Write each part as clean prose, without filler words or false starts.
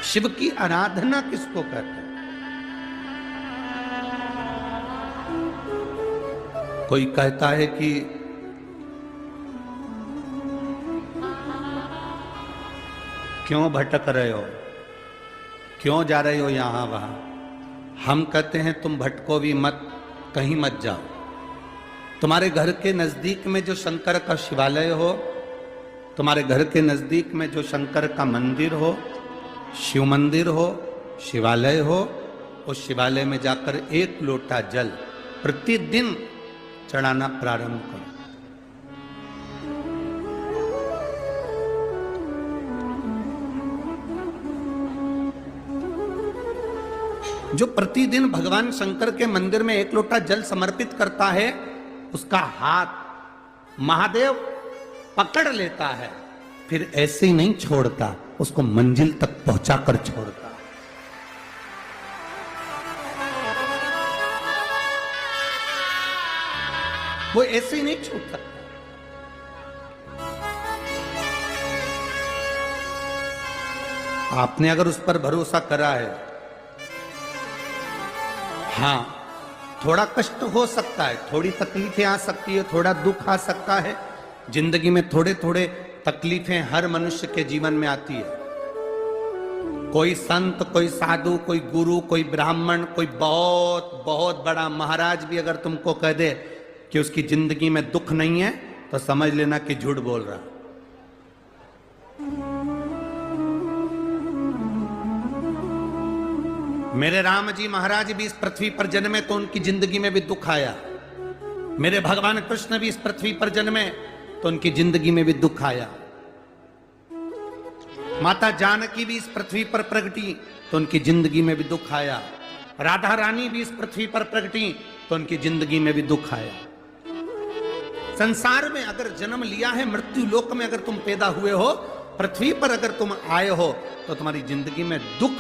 शिव की आराधना किसको कहते हैं? कोई कहता है कि क्यों भटक रहे हो, क्यों जा रहे हो यहां वहां। हम कहते हैं तुम भटको भी मत, कहीं मत जाओ। तुम्हारे घर के नजदीक में जो शंकर का शिवालय हो, तुम्हारे घर के नजदीक में जो शंकर का मंदिर हो, शिव मंदिर हो, शिवालय हो, उस शिवालय में जाकर एक लोटा जल प्रतिदिन चढ़ाना प्रारंभ करो। जो प्रतिदिन भगवान शंकर के मंदिर में एक लोटा जल समर्पित करता है, उसका हाथ महादेव पकड़ लेता है, फिर ऐसे ही नहीं छोड़ता, उसको मंजिल तक पहुंचाकर छोड़ता। वो ऐसे ही नहीं छूट सकता। आपने अगर उस पर भरोसा करा है, हां, थोड़ा कष्ट हो सकता है, थोड़ी तकलीफें आ सकती है, थोड़ा दुख आ सकता है। जिंदगी में थोड़े थोड़े तकलीफें हर मनुष्य के जीवन में आती है। कोई संत, कोई साधु, कोई गुरु, कोई ब्राह्मण, कोई बहुत बहुत बड़ा महाराज भी अगर तुमको कह दे कि उसकी जिंदगी में दुख नहीं है, तो समझ लेना कि झूठ बोल रहा। मेरे राम जी महाराज भी इस पृथ्वी पर जन्मे तो उनकी जिंदगी में भी दुख आया। मेरे भगवान कृष्ण भी इस पृथ्वी पर जन्मे तो उनकी जिंदगी में भी दुख आया। माता जानकी भी इस पृथ्वी पर प्रगटी तो उनकी जिंदगी में भी दुख आया। राधा रानी भी इस पृथ्वी पर प्रगटी तो उनकी जिंदगी में भी दुख आया। संसार में अगर जन्म लिया है, मृत्यु लोक में अगर तुम पैदा हुए हो, पृथ्वी पर अगर तुम आए हो, तो तुम्हारी जिंदगी में दुख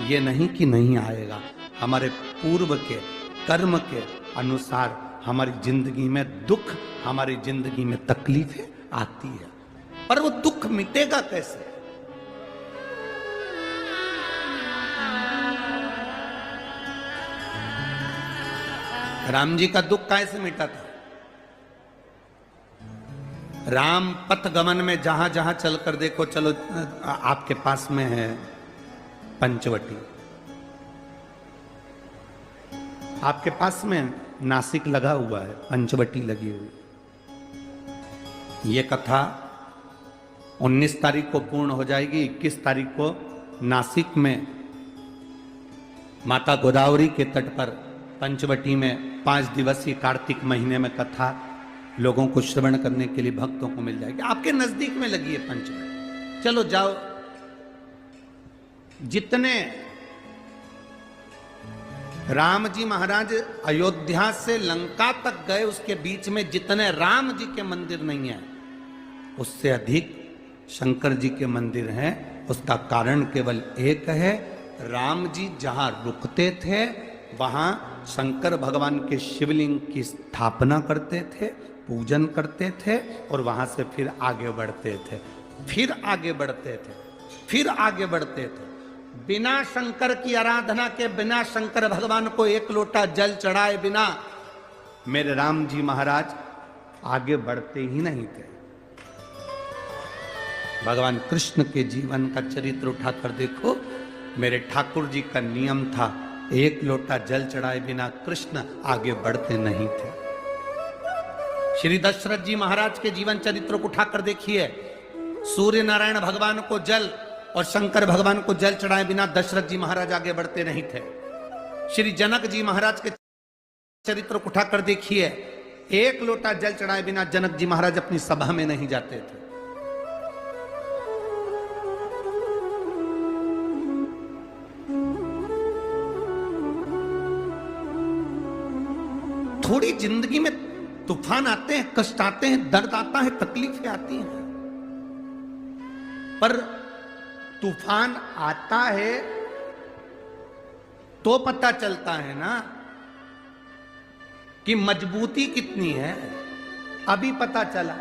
ये नहीं कि नहीं आएगा। हमारे पूर्व के कर्म के अनुसार हमारी जिंदगी में दुख, हमारी जिंदगी में तकलीफें आती है, पर वो दुख मिटेगा कैसे? राम जी का दुख कैसे मिटा था? राम पथ गमन में जहां जहां चलकर देखो, चलो आपके पास में है पंचवटी, आपके पास में नासिक लगा हुआ है, पंचवटी लगी हुई। ये कथा 19 तारीख को पूर्ण हो जाएगी। 21 तारीख को नासिक में माता गोदावरी के तट पर पंचवटी में 5 दिवसीय कार्तिक महीने में कथा लोगों को श्रवण करने के लिए भक्तों को मिल जाएगी। आपके नजदीक में लगी है पंचवटी, चलो जाओ। जितने राम जी महाराज अयोध्या से लंका तक गए, उसके बीच में जितने राम जी के मंदिर नहीं है, उससे अधिक शंकर जी के मंदिर हैं। उसका कारण केवल एक है, राम जी जहां रुकते थे वहां शंकर भगवान के शिवलिंग की स्थापना करते थे, पूजन करते थे, और वहां से फिर आगे बढ़ते थे, फिर आगे बढ़ते थे, फिर आगे बढ़ते थे। बिना शंकर की आराधना के, बिना शंकर भगवान को एक लोटा जल चढ़ाए बिना मेरे राम जी महाराज आगे बढ़ते ही नहीं थे। भगवान कृष्ण के जीवन का चरित्र उठाकर देखो। मेरे ठाकुर जी का नियम था, एक लोटा जल चढ़ाए बिना कृष्ण आगे बढ़ते नहीं थे। श्री दशरथ जी महाराज के जीवन चरित्र को उठाकर देखिए। सूर्य नारायण भगवान को जल और शंकर भगवान को जल चढ़ाए बिना दशरथ जी महाराज आगे बढ़ते नहीं थे। श्री जनक जी महाराज के चरित्र को उठाकर देखिए। एक लोटा जल चढ़ाए बिना जनक जी महाराज अपनी सभा में नहीं जाते थे। थोड़ी जिंदगी में तूफान आते हैं, कष्ट आते हैं, दर्द आता है, तकलीफें आती हैं, पर तूफान आता है तो पता चलता है ना कि मजबूती कितनी है। अभी पता चला